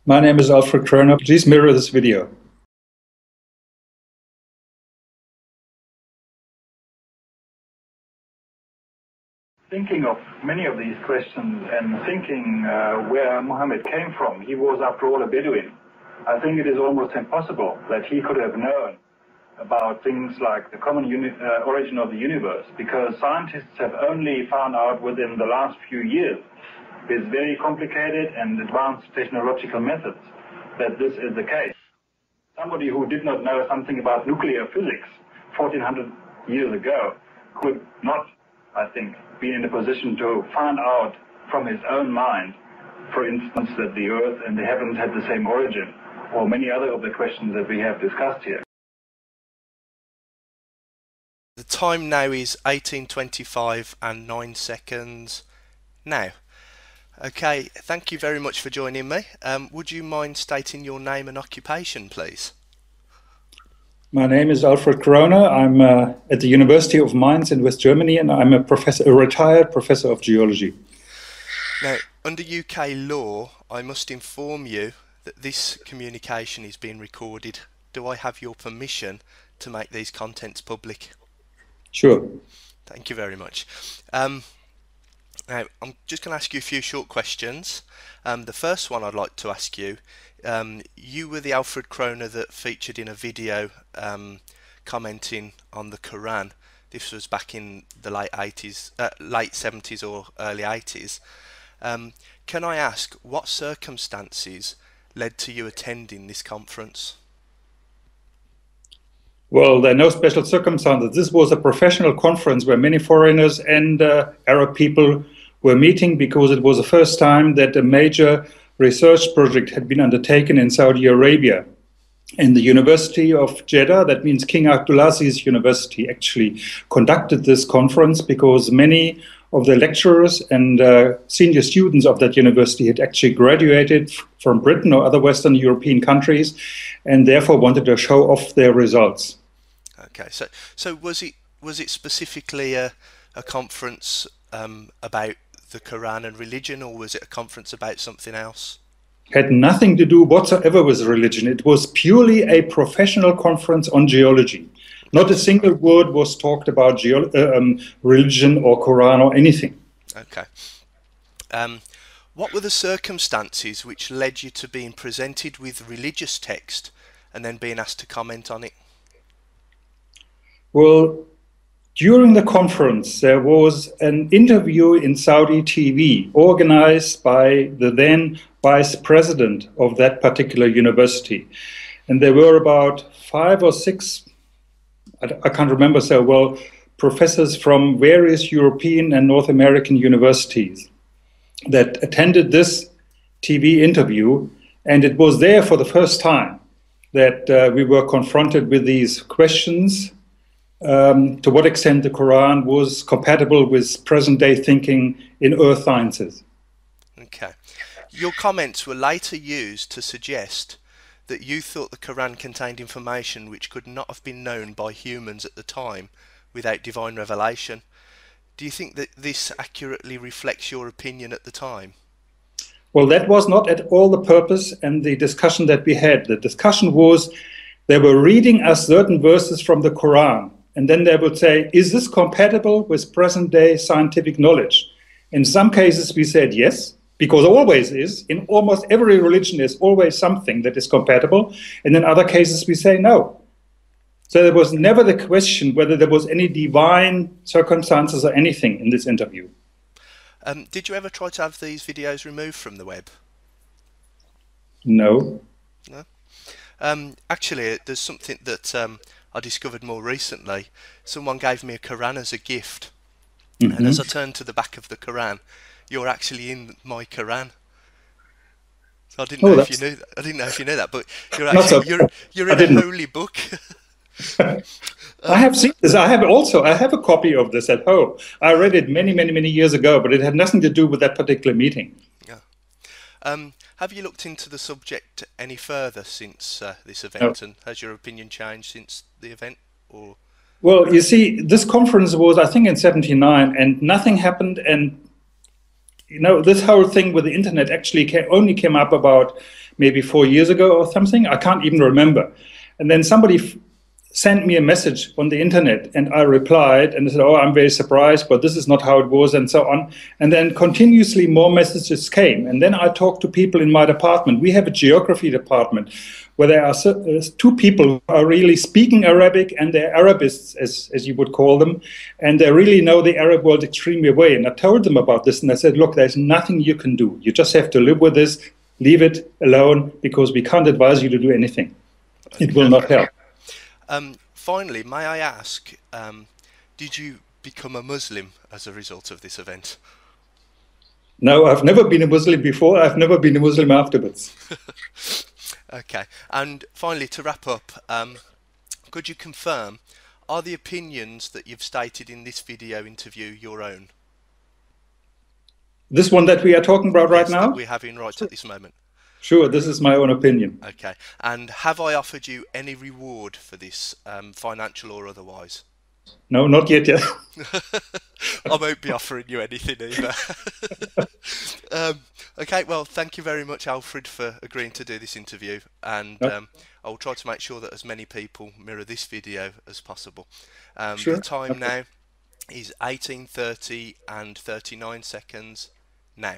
My name is Alfred Kröner. Please mirror this video. Thinking of many of these questions and thinking where Muhammad came from, he was after all a Bedouin. I think it is almost impossible that he could have known about things like the common origin of the universe, because scientists have only found out within the last few years with very complicated and advanced technological methods that this is the case. Somebody who did not know something about nuclear physics 1400 years ago could not, I think, be in a position to find out from his own mind, for instance, that the earth and the heavens had the same origin, or many other of the questions that we have discussed here. The time now is 18:25 and 9 seconds now. Okay, thank you very much for joining me. Would you mind stating your name and occupation, please? My name is Alfred Kröner. I'm at the University of Mainz in West Germany, and I'm a retired professor of geology. Now, under UK law, I must inform you that this communication is being recorded. Do I have your permission to make these contents public? Sure. Thank you very much. Now, I'm just going to ask you a few short questions. The first one I'd like to ask you, you were the Alfred Kröner that featured in a video commenting on the Quran. This was back in the late 70s or early 80s. Can I ask, what circumstances led to you attending this conference? Well, there are no special circumstances. This was a professional conference where many foreigners and Arab people were meeting, because it was the first time that a major research project had been undertaken in Saudi Arabia. And the University of Jeddah, that means King Abdulaziz University, actually conducted this conference because many of the lecturers and senior students of that university had actually graduated from Britain or other Western European countries, and therefore wanted to show off their results. Okay, so was it specifically a conference about the Quran and religion, or was it a conference about something else? Had nothing to do whatsoever with religion. It was purely a professional conference on geology. Not a single word was talked about religion or Quran or anything. Okay. What were the circumstances which led you to being presented with religious text and then being asked to comment on it? Well, during the conference, there was an interview in Saudi TV organized by the then vice president of that particular university. And there were about 5 or 6, I can't remember so well, professors from various European and North American universities that attended this TV interview. And it was there for the first time that we were confronted with these questions. To what extent the Quran was compatible with present-day thinking in earth sciences. Okay. Your comments were later used to suggest that you thought the Quran contained information which could not have been known by humans at the time without divine revelation. Do you think that this accurately reflects your opinion at the time? Well, that was not at all the purpose and the discussion that we had. The discussion was they were reading us certain verses from the Quran, and then they would say, is this compatible with present-day scientific knowledge? In some cases, we said yes, because always is. In almost every religion, there's always something that is compatible. And in other cases, we say no. So there was never the question whether there was any divine circumstances or anything in this interview. Did you ever try to have these videos removed from the web? No. No? Actually, there's something that I discovered more recently. Someone gave me a Quran as a gift, and as I turned to the back of the Quran, you're actually in my Quran. So I didn't know if you knew that. I didn't know if you knew that, but you're actually you're in a holy book. I have seen this. I have a copy of this at home. I read it many years ago, but it had nothing to do with that particular meeting. Yeah. Have you looked into the subject any further since this event, and has your opinion changed since the event? Or well, you see, this conference was, I think, in '79, and nothing happened. And this whole thing with the internet actually only came up about maybe 4 years ago or something. I can't even remember. And then somebody sent me a message on the internet, and I replied and said, "Oh, I'm very surprised, but this is not how it was," and so on. And then continuously more messages came. And then I talked to people in my department. We have a geography department where there are two people who are really speaking Arabic, and they're Arabists, as you would call them, and they really know the Arab world extremely well. And I told them about this, and I said, "Look, there's nothing you can do. You just have to live with this, leave it alone, because we can't advise you to do anything. It will not help." Finally, may I ask, did you become a Muslim as a result of this event? No, I've never been a Muslim before. I've never been a Muslim afterwards. Okay. And finally, to wrap up, could you confirm, are the opinions that you've stated in this video interview your own? This one that we are talking about right now? That we're having right at this moment. Sure, this is my own opinion. Okay. And have I offered you any reward for this, financial or otherwise? No, not yet. I won't be offering you anything either. Okay, well, thank you very much, Alfred, for agreeing to do this interview. And I'll try to make sure that as many people mirror this video as possible. Sure. The time now is 18:30 and 39 seconds now.